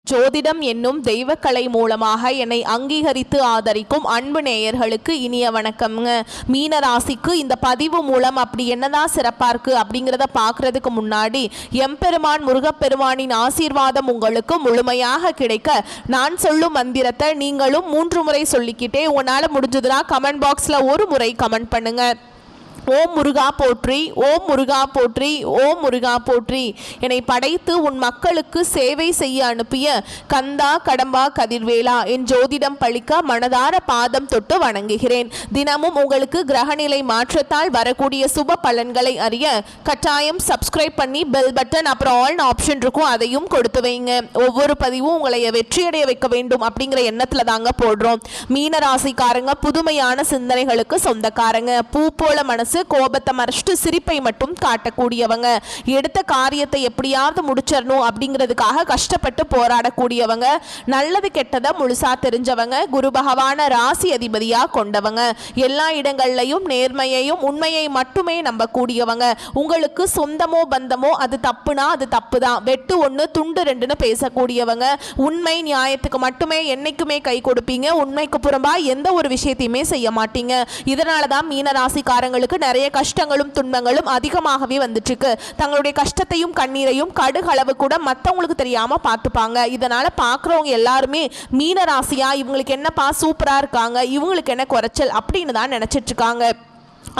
ஜோதிடம் என்னும் தெய்வக்கலை மூலமாக என்னை அங்கீகரித்து ஆதரிக்கும் அன்பு நேயர்களுக்கு இனிய வணக்கம்ங்க. மீன ராசிக்கு இந்த பதிவு மூலம் அப்படி என்னதான் சிறப்பாக இருக்குது அப்படிங்கிறத பார்க்குறதுக்கு முன்னாடி எம்பெருமான் முருகப்பெருமானின் ஆசீர்வாதம் உங்களுக்கு முழுமையாக கிடைக்க நான் சொல்லும் மந்திரத்தை நீங்களும் 3 முறை சொல்லிக்கிட்டே உங்களால் முடிஞ்சதுன்னா கமெண்ட் பாக்ஸில் ஒரு முறை கமெண்ட் பண்ணுங்கள். ஓம் முருகா போற்றி, ஓம் முருகா போற்றி, ஓம் முருகா போற்றி. என்னை படைத்து உன் மக்களுக்கு சேவை செய்ய அனுப்பிய கந்தா கடம்பா கதிர்வேலா என் ஜோதிடம் பழிக்க மனதார பாதம் தொட்டு வணங்குகிறேன். தினமும் உங்களுக்கு கிரகநிலை மாற்றத்தால் வரக்கூடிய சுப பலன்களை அறிய கட்டாயம் சப்ஸ்கிரைப் பண்ணி பெல் பட்டன் அப்புறம் ஆல் ஆப்ஷன் இருக்கும், அதையும் கொடுத்து வைங்க. ஒவ்வொரு பதிவும் உங்களை வெற்றியடைய வைக்க வேண்டும் அப்படிங்கிற எண்ணத்துல தாங்க போடுறோம். மீன ராசிக்காரங்க புதுமையான சிந்தனைகளுக்கு சொந்தக்காரங்க. பூ போல மனசு, கோபத்தை மறைச்சிட்டு சிரிப்பை மட்டும் காட்டக்கூடியவங்க. எடுத்த காரியத்தை எப்படியாவது முடிச்சிடணும் அப்படிங்கிறதுக்காக கஷ்டப்பட்டு போராடக்கூடியவங்க. நல்லது கெட்டதை முழுசா தெரிஞ்சவங்க. குரு பகவான ராசி அதிபதியா கொண்டவங்க. எல்லா இடங்கள்லையும் நேர்மையையும் உண்மையை மட்டுமே நம்பக்கூடியவங்க. உங்களுக்கு சொந்தமோ பந்தமோ அது தப்புனா அது தப்பு தான், வெட்டு 1 துண்டு 2ன்னு பேசக்கூடியவங்க. உண்மை நியாயத்துக்கு மட்டுமே என்னைக்குமே கை கொடுப்பீங்க. உண்மைக்கு புறம்பா எந்த ஒரு விஷயத்தையுமே செய்ய மாட்டீங்க. இதனால தான் மீன ராசிக்காரங்களுக்கு நிறைய கஷ்டங்களும் துன்பங்களும் அதிகமாகவே வந்துட்டு இருக்கு. தங்களுடைய கஷ்டத்தையும் கண்ணீரையும் கடுகளவு கூட மற்றவங்களுக்கு தெரியாம பார்த்துப்பாங்க. இதனால பார்க்குறவங்க எல்லாருமே மீன ராசியா இவங்களுக்கு என்னப்பா சூப்பரா இருக்காங்க, இவங்களுக்கு என்ன குறைச்சல் அப்படின்னு தான் நினைச்சிட்டு இருக்காங்க.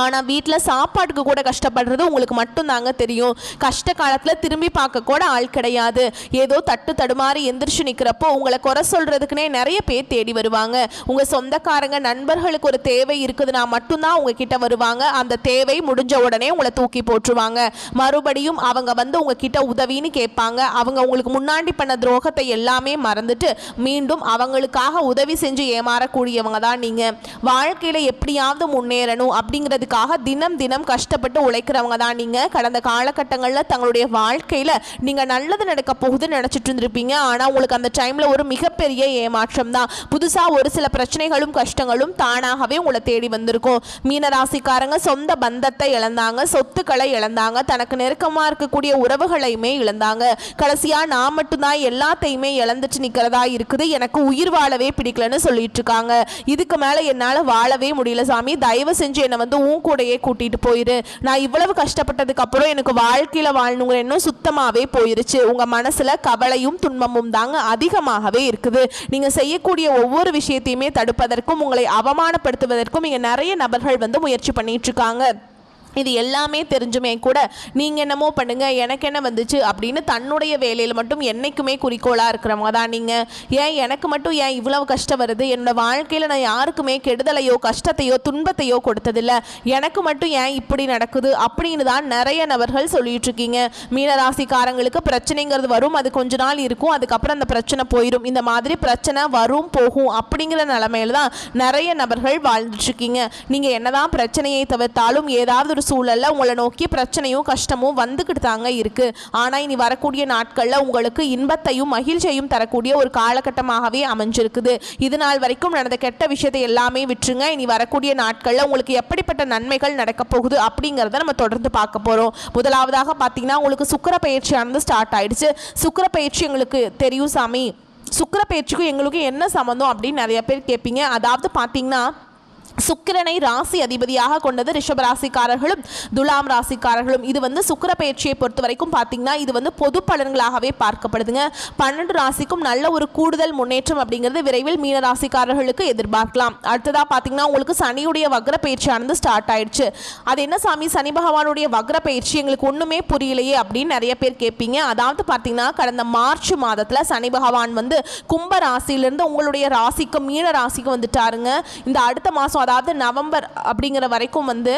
ஆனால் வீட்டில் சாப்பாட்டுக்கு கூட கஷ்டப்படுறது உங்களுக்கு மட்டும்தாங்க தெரியும். கஷ்ட காலத்தில் திரும்பி பார்க்க கூட ஆள் கிடையாது. ஏதோ தட்டு தடுமாறி எந்திரிச்சு நிற்கிறப்போ உங்களை குறை சொல்கிறதுக்குனே நிறைய பேர் தேடி வருவாங்க. உங்கள் சொந்தக்காரங்க நண்பர்களுக்கு ஒரு தேவை இருக்குதுன்னா மட்டும்தான் உங்ககிட்ட வருவாங்க. அந்த தேவை முடிஞ்ச உடனே உங்களை தூக்கி போட்டுருவாங்க. மறுபடியும் அவங்க வந்து உங்ககிட்ட உதவின்னு கேட்பாங்க. அவங்க உங்களுக்கு முன்னாடி பண்ண துரோகத்தை எல்லாமே மறந்துட்டு மீண்டும் அவங்களுக்காக உதவி செஞ்சு ஏமாறக்கூடியவங்க தான் நீங்கள். வாழ்க்கையில் எப்படியாவது முன்னேறணும் அப்படிங்கிறதுக்காக தினம் தினம் கஷ்டப்பட்டு உழைக்கிறவங்க தான் நீங்க. கடந்த காலகட்டங்களில் தங்களுடைய வாழ்க்கையில நீங்க நல்லது நடக்க போகுதுன்னு நினைச்சிட்டு இருந்திருப்பீங்க. ஆனா உங்களுக்கு அந்த டைம்ல ஒரு மிகப்பெரிய ஏமாற்றம் தான். புதுசா ஒரு சில பிரச்சனைகளும் கஷ்டங்களும் தானாகவே உங்களை தேடி வந்திருக்கும். மீனராசிக்காரங்க சொந்த பந்தத்தை இழந்தாங்க, சொத்துக்களை இழந்தாங்க, தனக்கு நெருக்கமா இருக்கக்கூடிய உறவுகளையுமே இழந்தாங்க. கடைசியா நான் மட்டும்தான் எல்லாத்தையுமே இழந்துட்டு நிக்கிறதா இருக்குது, எனக்கு உயிர் வாழவே பிடிக்கலன்னு சொல்லிட்டு இருக்காங்க. இதுக்கு மேல என்னால வாழவே முடியல சாமி, தயவு செஞ்சு என்னை வந்து உன் கூடையே கூட்டிட்டு போயிரு. நான் இவ்வளவு கஷ்டப்பட்டதுக்கு அப்புறம் எனக்கு வாழ்க்கையில வாழணுங்கிற எண்ணம் சுத்தமாவே போயிருச்சு. உங்க மனசுல கவலையும் துன்பமும் தாங்க அதிகமாகவே இருக்குது. நீங்க செய்யக்கூடிய ஒவ்வொரு விஷயத்தையுமே தடுப்பதற்கும் உங்களை அவமானப்படுத்துவதற்கும் இங்க நிறைய நபர்கள் வந்து முயற்சி பண்ணிட்டு இருக்காங்க. இது எல்லாமே தெரிஞ்சுமே கூட நீங்கள் என்னமோ பண்ணுங்க எனக்கு என்ன வந்துச்சு அப்படின்னு தன்னுடைய வேலையில் மட்டும் என்றைக்குமே குறிக்கோளாக இருக்கிறவங்க தான் நீங்கள். ஏன் எனக்கு மட்டும் ஏன் இவ்வளவு கஷ்டம் வருது, என்னோட வாழ்க்கையில் நான் யாருக்குமே கெடுதலையோ கஷ்டத்தையோ துன்பத்தையோ கொடுத்ததில்லை, எனக்கு மட்டும் ஏன் இப்படி நடக்குது அப்படின்னு தான் நிறைய நபர்கள் சொல்லிட்டு இருக்கீங்க. மீனராசிக்காரங்களுக்கு பிரச்சனைங்கிறது வரும், அது கொஞ்ச நாள் இருக்கும், அதுக்கப்புறம் அந்த பிரச்சனை போயிடும். இந்த மாதிரி பிரச்சனை வரும் போகும் அப்படிங்கிற நிலைமையில தான் நிறைய நபர்கள் வாழ்ந்துட்டு இருக்கீங்க. நீங்கள் என்னதான் பிரச்சனையை தவிர்த்தாலும் ஏதாவது ஒரு சூழல்ல உங்களை நோக்கி பிரச்சனையும் கஷ்டமும் வந்துக்கிட்டு தாங்க இருக்கு. ஆனால் இனி வரக்கூடிய நாட்களில் உங்களுக்கு இன்பத்தையும் மகிழ்ச்சியையும் தரக்கூடிய ஒரு காலகட்டமாகவே அமைஞ்சிருக்குது. இது நாள் வரைக்கும் நடந்த கெட்ட விஷயத்தை எல்லாமே விட்டுருங்க. இனி வரக்கூடிய நாட்களில் உங்களுக்கு எப்படிப்பட்ட நன்மைகள் நடக்க போகுது அப்படிங்கிறத நம்ம தொடர்ந்து பார்க்க போகிறோம். முதலாவதாக பார்த்தீங்கன்னா உங்களுக்கு சுக்கிர பயிற்சியானது ஸ்டார்ட் ஆயிடுச்சு. சுக்கிர பயிற்சி எங்களுக்கு தெரியும் சாமி, சுக்கிர பயிற்சிக்கும் எங்களுக்கு என்ன சம்மந்தம் அப்படின்னு நிறைய பேர் கேட்பீங்க. அதாவது பார்த்தீங்கன்னா சுக்கிரனை ராசி அதிபதியாக கொண்டது ரிஷப ராசிக்காரர்களும் துலாம் ராசிக்காரர்களும். இது வந்து சுக்கிர பயிற்சியை பொறுத்த வரைக்கும் பார்த்தீங்கன்னா இது வந்து பொது பலன்களாகவே பார்க்கப்படுதுங்க. 12 ராசிக்கும் நல்ல ஒரு கூடுதல் முன்னேற்றம் அப்படிங்கிறது விரைவில் மீன ராசிக்காரர்களுக்கு எதிர்பார்க்கலாம். அடுத்ததாக பார்த்தீங்கன்னா உங்களுக்கு சனியுடைய வக்ர பயிற்சியானது ஸ்டார்ட் ஆயிடுச்சு. அது என்ன சாமி சனி பகவானுடைய வக்ர பயிற்சி எங்களுக்கு ஒன்றுமே புரியலையே அப்படின்னு நிறைய பேர் கேட்பீங்க. அதாவது பார்த்தீங்கன்னா கடந்த மார்ச் மாதத்தில் சனி பகவான் வந்து கும்ப ராசியிலிருந்து உங்களுடைய ராசிக்கு மீன ராசிக்கு வந்துட்டாருங்க. இந்த அடுத்த மாதம் அதாவது நவம்பர் அப்படிங்கிற வரைக்கும் வந்து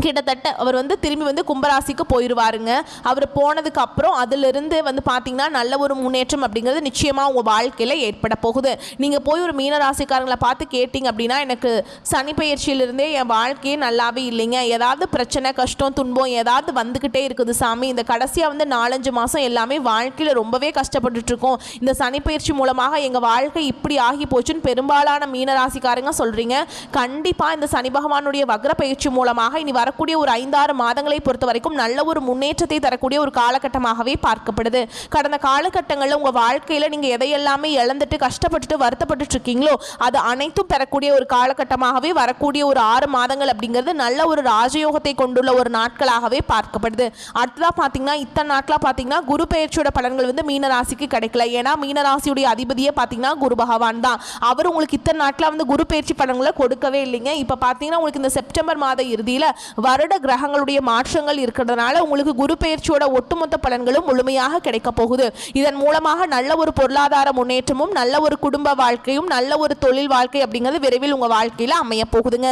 கிட்டத்தட்ட அவர் வந்து திரும்பி வந்து கும்பராசிக்கு போயிடுவாருங்க. அவர் போனதுக்கு அப்புறம் அதிலிருந்து வந்து பார்த்தீங்கன்னா நல்ல ஒரு முன்னேற்றம் அப்படிங்கிறது நிச்சயமாக உங்கள் வாழ்க்கையில் ஏற்பட போகுது. நீங்கள் போய் ஒரு மீனராசிக்காரங்களை பார்த்து கேட்டிங்க அப்படின்னா எனக்கு சனி பயிற்சியிலிருந்தே என் வாழ்க்கையே நல்லாவே இல்லைங்க, ஏதாவது பிரச்சனை கஷ்டம் துன்பம் ஏதாவது வந்துக்கிட்டே இருக்குது சாமி, இந்த கடைசியாக வந்து 4-5 மாதம் எல்லாமே வாழ்க்கையில் ரொம்பவே கஷ்டப்பட்டுட்ருக்கோம், இந்த சனி பயிற்சி மூலமாக எங்கள் வாழ்க்கை இப்படி ஆகி போச்சுன்னு பெரும்பாலான மீனராசிக்காரங்க சொல்கிறீங்க. கண்டிப்பாக இந்த சனி பகவானுடைய வக்ர பயிற்சி மூலமாக இனி வர வரக்கூடிய ஒரு 5-6 மாதங்களை பொறுத்த வரைக்கும் நல்ல ஒரு முன்னேற்றத்தை தரக்கூடிய ஒரு காலகட்டமாகவே பார்க்கப்படுது. கடந்த காலகட்டங்களில் உங்கள் வாழ்க்கையில் நீங்கள் எதையெல்லாமே இழந்துட்டு கஷ்டப்பட்டுட்டு வருத்தப்பட்டு இருக்கீங்களோ அது அனைத்தும் பெறக்கூடிய ஒரு காலகட்டமாகவே வரக்கூடிய ஒரு 6 மாதங்கள் அப்படிங்கிறது நல்ல ஒரு ராஜயோகத்தை கொண்டுள்ள ஒரு நாட்களாகவே பார்க்கப்படுது. அடுத்ததாக பார்த்தீங்கன்னா இத்தனை நாட்களாக பார்த்தீங்கன்னா குரு பெயர்ச்சியோட பலன்கள் வந்து மீனராசிக்கு கிடைக்கல. ஏன்னா மீனராசியுடைய அதிபதியே பார்த்தீங்கன்னா குரு பகவான் தான். அவர் உங்களுக்கு இத்தனை நாட்களாக வந்து குரு பெயர்ச்சி பலன்களை கொடுக்கவே இல்லைங்க. இப்போ பார்த்தீங்கன்னா உங்களுக்கு இந்த செப்டம்பர் மாத இறுதியில் வருட கிரகங்களுடைய மாற்றங்கள் இருக்கிறதுனால உங்களுக்கு குரு பெயர்ச்சியோட ஒட்டுமொத்த பலன்களும் முழுமையாக கிடைக்க போகுது. இதன் மூலமாக நல்ல ஒரு பொருளாதார முன்னேற்றமும் நல்ல ஒரு குடும்ப வாழ்க்கையும் நல்ல ஒரு தொழில் வாழ்க்கை அப்படிங்கிறது விரைவில் உங்கள் வாழ்க்கையில் அமைய போகுதுங்க.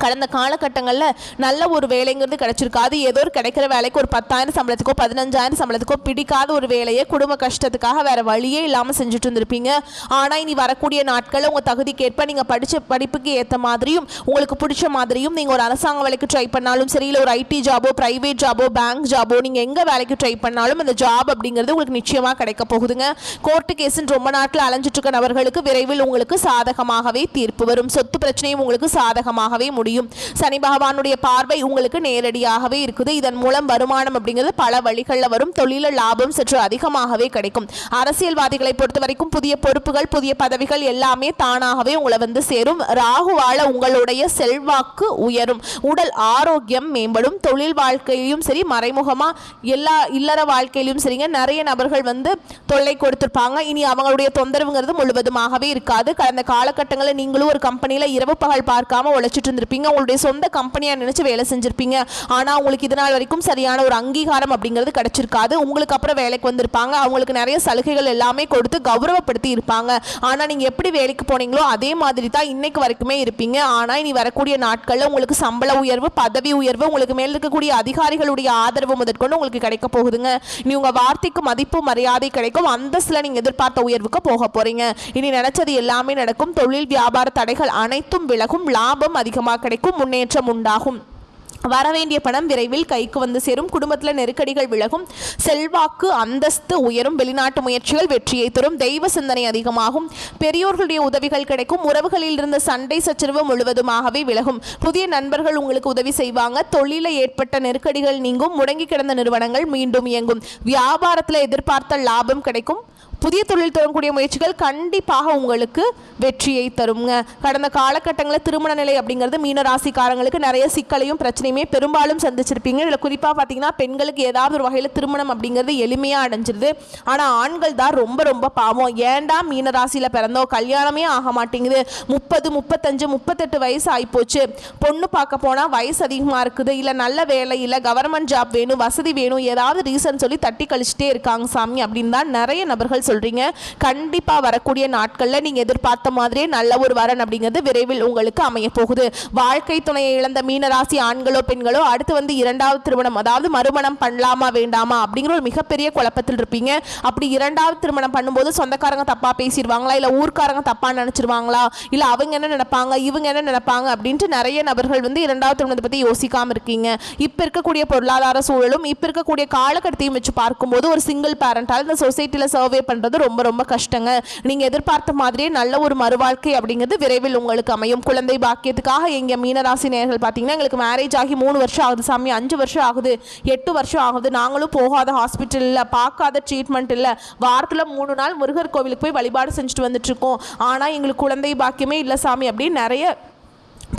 கடந்த காலகட்டங்களில் நல்ல ஒரு வேலைங்கிறது கிடைச்சிருக்காது. ஏதோ ஒரு கிடைக்கிற வேலைக்கு ஒரு 10,000 சம்பளத்துக்கோ 15,000 சம்பளத்துக்கோ பிடிக்காத ஒரு வேலையை குடும்ப கஷ்டத்துக்காக வேறு வழியே இல்லாமல் செஞ்சுட்டு இருந்திருப்பீங்க. ஆனால் இனி வரக்கூடிய நாட்களில் உங்கள் தகுதிக்கேற்ப நீங்கள் படித்த படிப்புக்கு ஏற்ற மாதிரியும் உங்களுக்கு பிடிச்ச மாதிரியும் நீங்கள் ஒரு அரசாங்க வேலைக்கு ட்ரை பண்ணாலும் சரி, இல்லை ஒரு ஐடி ஜாபோ ப்ரைவேட் ஜாபோ பேங்க் ஜாபோ நீங்கள் எங்கே வேலைக்கு ட்ரை பண்ணாலும் அந்த ஜாப் அப்படிங்கிறது உங்களுக்கு நிச்சயமாக கிடைக்க போகுதுங்க. கோர்ட்டு கேஸுன்னு ரொம்ப நாட்டில் அலைஞ்சிட்டு இருக்க நபர்களுக்கு விரைவில் உங்களுக்கு சாதகமாகவே தீர்ப்பு வரும். சொத்து பிரச்சனையும் உங்களுக்கு சாதகமாகவே முடியும். சனி பகவானுடைய பார்வை உங்களுக்கு நேரடியாகவே இருக்குது. இதன் மூலம் வருமானம் அப்படிங்கிறது பல வழிகளில் வரும். தொழில லாபம் சற்று அதிகமாகவே கிடைக்கும். அரசியல்வாதிகளை பொறுத்த வரைக்கும் புதிய பொறுப்புகள் புதிய பதவிகள் எல்லாமே தானாகவே உங்களை வந்து சேரும். ராகுவால உங்களுடைய செல்வாக்கு உயரும். உடல் ஆரோக்கியம் மேம்படும். தொழில் வாழ்க்கையிலும் சரி மறைமுகமா எல்லா இல்லற வாழ்க்கையிலும் சரிங்க நிறைய நபர்கள் வந்து தொல்லை கொடுத்திருப்பாங்க. இனி அவங்களுடைய தொந்தரவுங்கிறது முழுவதுமாகவே இருக்காது. கடந்த காலகட்டங்களில் நீங்களும் ஒரு கம்பெனியில் இரவு பகல் பார்க்காம உழைச்சிட்டு இருந்திருப்பீங்க. உங்களுடைய சொந்த கம்பெனியா நினைச்சு வேலை செஞ்சிருப்பீங்க. ஆனா உங்களுக்கு இதனால் வரைக்கும் சரியான ஒரு அங்கீகாரம் அப்படிங்கிறது கிடைச்சிருக்காது. உங்களுக்கு அப்புறம் வேலைக்கு வந்திருப்பாங்க. அவங்களுக்கு நிறைய சலுகைகள் எல்லாமே கொடுத்து கௌரவப்படுத்தி இருப்பாங்க. ஆனா நீங்க எப்படி வேலைக்கு போனீங்களோ அதே மாதிரி தான் இன்னைக்கு வரைக்குமே இருப்பீங்க. ஆனா இனி வரக்கூடிய நாட்கள்ல உங்களுக்கு சம்பள உயர்வு பதவி உயர்வு உங்களுக்கு மேல் இருக்கக்கூடிய அதிகாரிகளுடைய ஆதரவு முதற்கொண்டு உங்களுக்கு கிடைக்க போகுதுங்க. இனி உங்க வார்த்தைக்கு மதிப்பு மரியாதை கிடைக்கும். அந்தஸ்துல நீங்க எதிர்பார்த்த உயர்வுக்கு போக போறீங்க. இனி நினைச்சது எல்லாமே நடக்கும். தொழில் வியாபார தடைகள் அனைத்தும் விலகும். லாபம் அதிகமாக கிடைக்கும். முன்னேற்றம் உண்டாகும். வரவேண்டிய பணம் விரைவில் கைக்கு வந்து சேரும். குடும்பத்தில் நெருக்கடிகள் விலகும். செல்வாக்கு அந்தஸ்து உயரும். வெளிநாட்டு முயற்சிகள் வெற்றியை தரும். தெய்வ சிந்தனை அதிகமாகும். பெரியோர்களுடைய உதவிகள் கிடைக்கும். உறவுகளில் இருந்த சண்டை சச்சரவு முழுவதுமாகவே விலகும். புதிய நண்பர்கள் உங்களுக்கு உதவி செய்வாங்க. தொழிலில் ஏற்பட்ட நெருக்கடிகள் நீங்கும். முடங்கி கிடந்த நிறுவனங்கள் மீண்டும் இயங்கும். வியாபாரத்தில் எதிர்பார்த்த லாபம் கிடைக்கும். புதிய தொழில் தொடங்கக்கூடிய முயற்சிகள் கண்டிப்பாக உங்களுக்கு வெற்றியை தருங்க. கடந்த காலகட்டங்களில் திருமண நிலை அப்படிங்கிறது மீனராசிக்காரங்களுக்கு நிறைய சிக்கலையும் பிரச்சனையுமே பெரும்பாலும் சந்திச்சிருப்பீங்க. இதில் குறிப்பாக பார்த்தீங்கன்னா பெண்களுக்கு ஏதாவது ஒரு வகையில் திருமணம் அப்படிங்கிறது எளிமையாக அடைஞ்சிருது. ஆனால் ஆண்கள் தான் ரொம்ப ரொம்ப பாவம். ஏண்டா மீனராசியில் பிறந்தோ கல்யாணமே ஆக மாட்டேங்குது. 30, 35, 38 வயசு ஆகிப்போச்சு. பொண்ணு பார்க்க போனால் வயசு அதிகமாக இருக்குது. இல்லை நல்ல வேலை இல்லை கவர்மெண்ட் ஜாப் வேணும் வசதி வேணும் ஏதாவது ரீசன் சொல்லி தட்டி கழிச்சிட்டே இருக்காங்க சாமி அப்படின்னு தான் நிறைய நபர்கள் சொல்றீங்க. கண்டிப்பா வரக்கூடிய நாட்கள்ல நீங்க எதிர்பார்த்த மாதிரியே நல்ல ஒரு வரன் அப்படிங்கிறது விரைவில் உங்களுக்கு அமைய போகுது. வாழ்க்கை துணையை இழந்த மீனராசி ஆண்களோ பெண்களோ அடுத்து வந்து 2வது திருமணம் அதாவது மறுமணம் பண்ணலாமா வேண்டாமா அப்படிங்கிற ஒரு மிகப்பெரிய குழப்பத்தில் இருப்பீங்க. அப்படி 2வது திருமணம் பண்ணும்போது சொந்தக்காரங்க தப்பா பேசிடுவாங்களா, இல்ல ஊர்க்காரங்க தப்பா நினைச்சிருவாங்களா, இல்ல அவங்க என்ன நினைப்பாங்க இவங்க என்ன நினைப்பாங்க அப்படின்ட்டு நிறைய நபர்கள் வந்து 2வது திருமணத்தை பத்தி யோசிக்காம இருக்கீங்க. இப்ப இருக்கக்கூடிய பொருளாதார சூழலும் இப்ப இருக்கக்கூடிய காலகட்டத்தையும் வச்சு பார்க்கும்போது ஒரு சிங்கிள் பேரண்டால் இந்த சொசைட்டில சர்வே பண்றது ரொம்ப ரொம்ப கஷ்டங்க. நீங்க எதிர்பார்த்த மாதிரியே நல்ல ஒரு மறுவாழ்க்கை அப்படிங்கிறது விரைவில் உங்களுக்கு அமையும். குழந்தை பாக்கியத்துக்காக எங்க மீனராசி நேயர்கள் பார்த்தீங்கன்னா எங்களுக்கு மேரேஜ் ஆகி 3 வருஷம் ஆகுது சாமி, 5 வருஷம் ஆகுது, 8 வருஷம் ஆகுது, நாங்களும் போகாத ஹாஸ்பிட்டல் இல்லை பார்க்காத ட்ரீட்மெண்ட் இல்லை, வாரத்தில் 3 நாள் முருகர் கோவிலுக்கு போய் வழிபாடு செஞ்சுட்டு வந்துட்டு இருக்கோம், ஆனால் எங்களுக்கு குழந்தை பாக்கியமே இல்லை சாமி அப்படின்னு நிறைய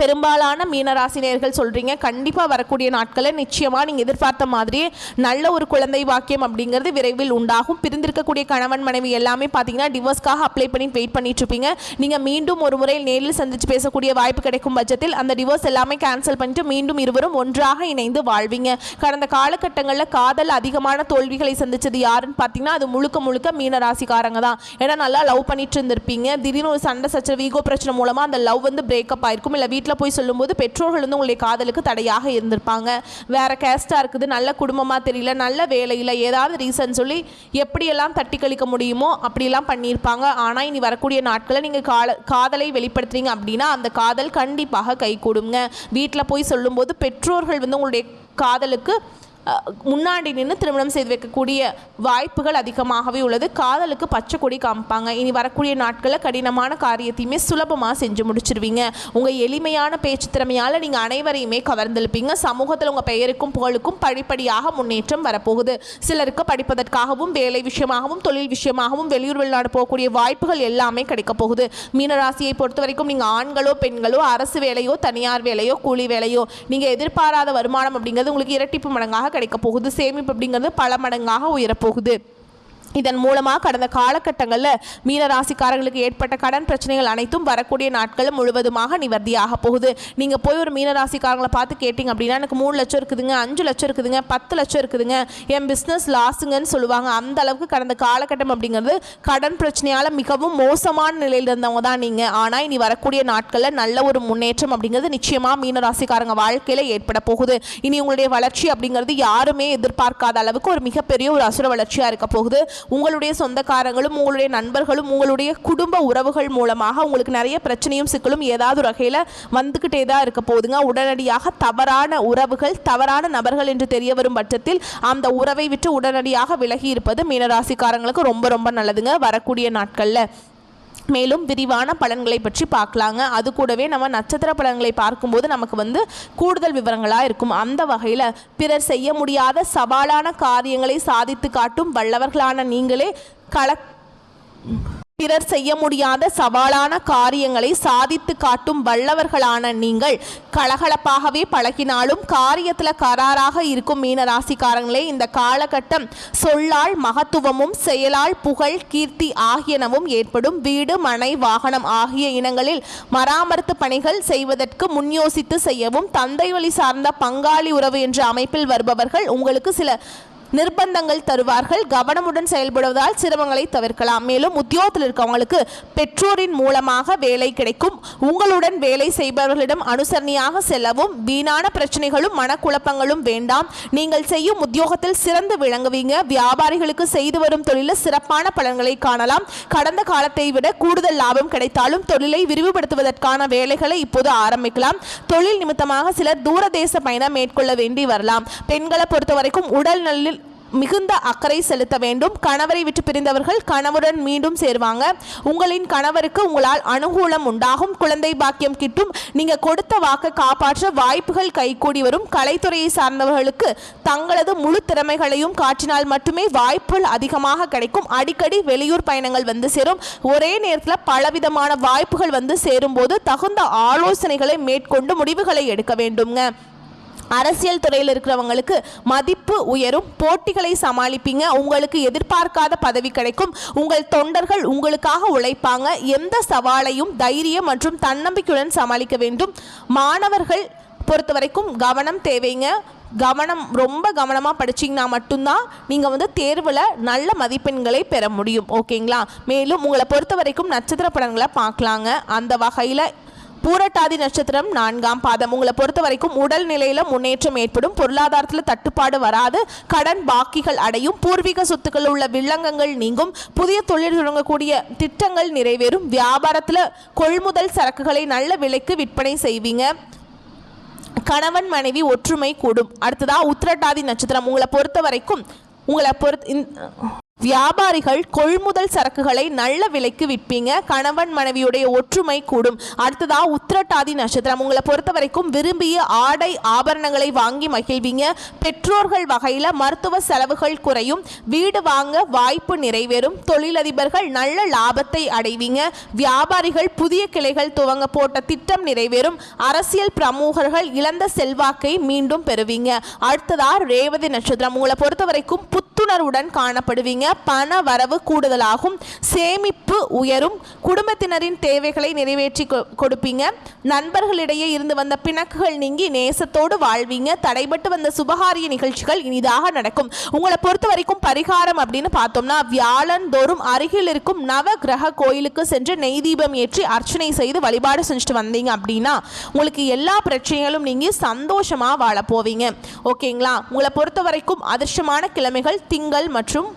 பெரும்பாலான மீனராசினியர்கள் சொல்கிறீங்க. கண்டிப்பாக வரக்கூடிய நாட்களில் நிச்சயமாக நீங்கள் எதிர்பார்த்த மாதிரியே நல்ல ஒரு குழந்தை வாக்கியம் அப்படிங்கிறது விரைவில் உண்டாகும். பிரிந்திருக்கக்கூடிய கணவன் மனைவி எல்லாமே பார்த்தீங்கன்னா டிவோர்ஸ்க்காக அப்ளை பண்ணி வெயிட் பண்ணிட்டு இருப்பீங்க. நீங்கள் மீண்டும் ஒரு முறை நேரில் சந்தித்து பேசக்கூடிய வாய்ப்பு கிடைக்கும் பட்சத்தில் அந்த டிவோர்ஸ் எல்லாமே கேன்சல் பண்ணிட்டு மீண்டும் இருவரும் ஒன்றாக இணைந்து வாழ்வீங்க. கடந்த காலகட்டங்களில் காதல் அதிகமான தோல்விகளை சந்தித்தது யாருன்னு பார்த்தீங்கன்னா அது முழுக்க முழுக்க மீனராசிக்காரங்க தான். ஏன்னா நல்லா லவ் பண்ணிட்டு இருந்திருப்பீங்க. திடீர்னு ஒரு சண்டை சச்சரவு ஈகோ பிரச்சனை மூலமாக அந்த லவ் வந்து பிரேக்கப் ஆயிருக்கும். இல்லை வீட்டில் போய் சொல்லும்போது பெற்றோர்கள் வந்து உங்களுடைய காதலுக்கு தடையாக இருந்திருப்பாங்க. வேற கேஸ்டாக இருக்குது, நல்ல குடும்பமாக தெரியல, நல்ல வேலையில் ஏதாவது ரீசன் சொல்லி எப்படியெல்லாம் தட்டி கழிக்க முடியுமோ அப்படியெல்லாம் பண்ணியிருப்பாங்க. ஆனால் இனி வரக்கூடிய நாட்களில் நீங்கள் காதலை வெளிப்படுத்துறீங்க அப்படின்னா அந்த காதல் கண்டிப்பாக கை கூடுங்க. வீட்டில் போய் சொல்லும்போது பெற்றோர்கள் வந்து உங்களுடைய காதலுக்கு முன்னாடி நின்று திருமணம் செய்து வைக்கக்கூடிய வாய்ப்புகள் அதிகமாகவே உள்ளது. காதலுக்கு பச்சை கொடி காமிப்பாங்க. இனி வரக்கூடிய நாட்களில் கடினமான காரியத்தையுமே சுலபமாக செஞ்சு முடிச்சிருவீங்க. உங்கள் எளிமையான பேச்சு திறமையால் நீங்கள் அனைவரையுமே கவர்ந்தெழுப்பீங்க. சமூகத்தில் உங்கள் பெயருக்கும் புகழுக்கும் படிப்படியாக முன்னேற்றம் வரப்போகுது. சிலருக்கு படிப்பதற்காகவும் வேலை விஷயமாகவும் தொழில் விஷயமாகவும் வெளியூர் வெளிநாடு போகக்கூடிய வாய்ப்புகள் எல்லாமே கிடைக்க போகுது. மீனராசியை பொறுத்த வரைக்கும் நீங்கள் ஆண்களோ பெண்களோ அரசு வேலையோ தனியார் வேலையோ கூலி வேலையோ நீங்கள் எதிர்பாராத வருமானம் அப்படிங்கிறது உங்களுக்கு இரட்டிப்பு மடங்காக கிடைக்க போகுது. சேமிப்பு அப்படிங்கிறது பல மடங்காக உயரப்போகுது. இதன் மூலமாக கடந்த காலகட்டங்களில் மீனராசிக்காரர்களுக்கு ஏற்பட்ட கடன் பிரச்சனைகள் அனைத்தும் வரக்கூடிய நாட்களும் முழுவதுமாக நிவர்த்தியாக போகுது. நீங்கள் போய் ஒரு மீனராசிக்காரங்களை பார்த்து கேட்டிங்க அப்படின்னா எனக்கு 3 லட்சம் இருக்குதுங்க, 5 லட்சம் இருக்குதுங்க, 10 லட்சம் இருக்குதுங்க, என் பிஸ்னஸ் லாஸுங்கன்னு சொல்லுவாங்க. அந்த அளவுக்கு கடந்த காலகட்டம் அப்படிங்கிறது கடன் பிரச்சனையால் மிகவும் மோசமான நிலையில் இருந்தவங்க தான் நீங்கள். ஆனால் இனி வரக்கூடிய நாட்களில் நல்ல ஒரு முன்னேற்றம் அப்படிங்கிறது நிச்சயமாக மீனராசிக்காரங்க வாழ்க்கையில் ஏற்பட போகுது. இனி உங்களுடைய வளர்ச்சி அப்படிங்கிறது யாருமே எதிர்பார்க்காத அளவுக்கு ஒரு மிகப்பெரிய ஒரு அசுர வளர்ச்சியாக இருக்க போகுது. உங்களுடைய சொந்தக்காரங்களும் உங்களுடைய நண்பர்களும் உங்களுடைய குடும்ப உறவுகள் மூலமாக உங்களுக்கு நிறைய பிரச்சனையும் சிக்கலும் ஏதாவது ஒரு வகையில் வந்துக்கிட்டே தான் இருக்க போகுதுங்க. உடனடியாக தவறான உறவுகள் தவறான நபர்கள் என்று தெரிய வரும் பட்சத்தில் அந்த உறவை விட்டு உடனடியாக விலகி இருப்பது மீனராசிக்காரங்களுக்கு ரொம்ப ரொம்ப நல்லதுங்க வரக்கூடிய நாட்களில். மேலும் விரிவான பலன்களை பற்றி பார்க்கலாங்க. அது கூடவே நம்ம நட்சத்திர பலன்களை பார்க்கும்போது நமக்கு கூடுதல் விவரங்களாக இருக்கும். அந்த வகையில் பிறர் செய்ய முடியாத சவாலான காரியங்களை சாதித்து காட்டும் வல்லவர்களான நீங்களே பிறர் செய்ய முடியாத சவாலான காரியங்களை சாதித்து காட்டும் வல்லவர்களான நீங்கள் கலகலப்பாகவே பழகினாலும் காரியத்தில் கராராக இருக்கும் மீனராசிக்காரங்களே இந்த காலகட்டம் சொல்லால் மகத்துவமும் செயலால் புகழ் கீர்த்தி ஆகியனவும் ஏற்படும். வீடு மனை வாகனம் ஆகிய இனங்களில் மராமத்து பணிகள் செய்வதற்கு முன்யோசித்து செய்யவும் தந்தை வழி சார்ந்த பங்காளி உறவு என்ற அமைப்பில் வருபவர்கள் உங்களுக்கு சில நிர்பந்தங்கள் தருவார்கள். கவனமுடன் செயல்படுவதால் சிரமங்களை தவிர்க்கலாம். மேலும் உத்தியோகத்தில் இருக்கவங்களுக்கு பெற்றோரின் மூலமாக வேலை கிடைக்கும். உங்களுடன் வேலை செய்பவர்களிடம் அனுசரணையாக செல்லவும். வீணான பிரச்சனைகளும் மனக்குழப்பங்களும் வேண்டாம். நீங்கள் செய்யும் உத்தியோகத்தில் சிறந்து விளங்குவீங்க. வியாபாரிகளுக்கு செய்து வரும் தொழிலில் சிறப்பான பலன்களை காணலாம். கடந்த காலத்தை விட கூடுதல் லாபம் கிடைத்தாலும் தொழிலை விரிவுபடுத்துவதற்கான வேலைகளை இப்போது ஆரம்பிக்கலாம். தொழில் நிமித்தமாக சிலர் தூரதேச பயணம் மேற்கொள்ள வேண்டி வரலாம். பெண்களை பொறுத்த வரைக்கும் உடல் நலில் மிகுந்த அக்கறை செலுத்த வேண்டும். கணவரை விட்டு பிரிந்தவர்கள் கணவருடன் மீண்டும் சேருவாங்க. உங்களின் கணவருக்கு உங்களால் அனுகூலம் உண்டாகும். குழந்தை பாக்கியம் கிட்டும். நீங்கள் கொடுத்த வாக்கை காப்பாற்ற வாய்ப்புகள் கைகூடி வரும். கலைத்துறையை சார்ந்தவர்களுக்கு தங்களது முழு திறமைகளையும் காட்டினால் மட்டுமே வாய்ப்புகள் அதிகமாக கிடைக்கும். அடிக்கடி வெளியூர் பயணங்கள் சேரும். ஒரே நேரத்தில் பலவிதமான வாய்ப்புகள் சேரும்போது தகுந்த ஆலோசனைகளை மேற்கொண்டு முடிவுகளை எடுக்க வேண்டுங்க. அரசியல் துறையில் இருக்கிறவங்களுக்கு மதிப்பு உயரும். போட்டிகளை சமாளிப்பீங்க. உங்களுக்கு எதிர்பார்க்காத பதவி கிடைக்கும். உங்கள் தொண்டர்கள் உங்களுக்காக உழைப்பாங்க. எந்த சவாலையும் தைரியம் மற்றும் தன்னம்பிக்கையுடன் சமாளிக்க வேண்டும். மாணவர்கள் பொறுத்த வரைக்கும் கவனம் தேவைங்க. ரொம்ப கவனமாக படிச்சிங்கன்னா மட்டும்தான் நீங்கள் தேர்வில் நல்ல மதிப்பெண்களை பெற முடியும். ஓகேங்களா? மேலும் உங்களை பொறுத்த வரைக்கும் நட்சத்திர பலன்களை பார்க்கலாங்க. அந்த வகையில் பூரட்டாதி நட்சத்திரம் 4ஆம் பாதம் உங்களை பொறுத்த வரைக்கும் உடல் நிலையில் முன்னேற்றம் ஏற்படும். பொருளாதாரத்தில் தட்டுப்பாடு வராது. கடன் பாக்கிகள் அடையும். பூர்வீக சொத்துக்கள் உள்ள வில்லங்கங்கள் நீங்கும். புதிய தொழில் தொடங்கக்கூடிய திட்டங்கள் நிறைவேறும். வியாபாரத்தில் கொள்முதல் சரக்குகளை நல்ல விலைக்கு விற்பனை செய்வீங்க. கணவன் மனைவி ஒற்றுமை கூடும். அடுத்ததா உத்திரட்டாதி நட்சத்திரம் உங்களை பொறுத்த வரைக்கும் வியாபாரிகள் கொள்முதல் சரக்குகளை நல்ல விலைக்கு விற்பீங்க. கணவன் மனைவியுடைய ஒற்றுமை கூடும். அடுத்ததா உத்திரட்டாதி நட்சத்திரம் உங்களை பொறுத்த வரைக்கும் விரும்பிய ஆடை ஆபரணங்களை வாங்கி மகிழ்வீங்க. பெற்றோர்கள் வகையில் மருத்துவ செலவுகள் குறையும். வீடு வாங்க வாய்ப்பு நிறைவேறும். தொழிலதிபர்கள் நல்ல லாபத்தை அடைவீங்க. வியாபாரிகள் புதிய கிளைகள் துவங்க போட்ட திட்டம் நிறைவேறும். அரசியல் பிரமுகர்கள் இழந்த செல்வாக்கை மீண்டும் பெறுவீங்க. அடுத்ததா ரேவதி நட்சத்திரம் உங்களை பொறுத்த வரைக்கும் புத்துணர்வுடன் காணப்படுவீங்க. பண வரவு கூடுதலாகும். சேமிப்பு உயரும். குடும்பத்தினரின் தேவைகளை நிறைவேற்றி கொடுப்பீங்க. நண்பர்களிடையே இருந்து வந்த பிணக்குகள் நீங்கி நேசத்தோடு வாழ்வீங்க. தடைபட்டு வந்த சுபகாரிய நிகழ்ச்சிகள் இனிதாக நடக்கும். உங்களை பொறுத்த வரைக்கும் பரிகாரம் அப்படின்னு பார்த்தோம்னா வியாழந்தோறும் அருகில் இருக்கும் நவ கிரக கோயிலுக்கு சென்று நெய் தீபம் ஏற்றி அர்ச்சனை செய்து வழிபாடு செஞ்சுட்டு வந்தீங்க அப்படின்னா உங்களுக்கு எல்லா பிரச்சனைகளும் நீங்கி சந்தோஷமாக வாழ போவீங்க. ஓகேங்களா? உங்களை பொறுத்த வரைக்கும் அதிர்ஷ்டமான கிழமைகள் திங்கள் மற்றும்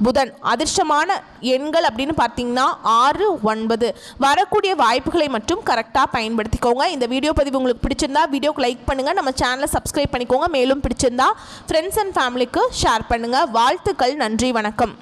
புதன். அதிர்ஷ்டமான எண்கள் அப்படின்னு பார்த்தீங்கன்னா 6, 9. வரக்கூடிய வாய்ப்புகளை மட்டும் கரெக்டாக பயன்படுத்திக்கோங்க. இந்த வீடியோ பதிவு உங்களுக்கு பிடிச்சிருந்தா வீடியோக்கு லைக் பண்ணுங்கள், நம்ம சேனலை சப்ஸ்கிரைப் பண்ணிக்கோங்க. மேலும் பிடிச்சிருந்தா ஃப்ரெண்ட்ஸ் அண்ட் ஃபேமிலிக்கு ஷேர் பண்ணுங்கள். வாழ்த்துக்கள். நன்றி, வணக்கம்.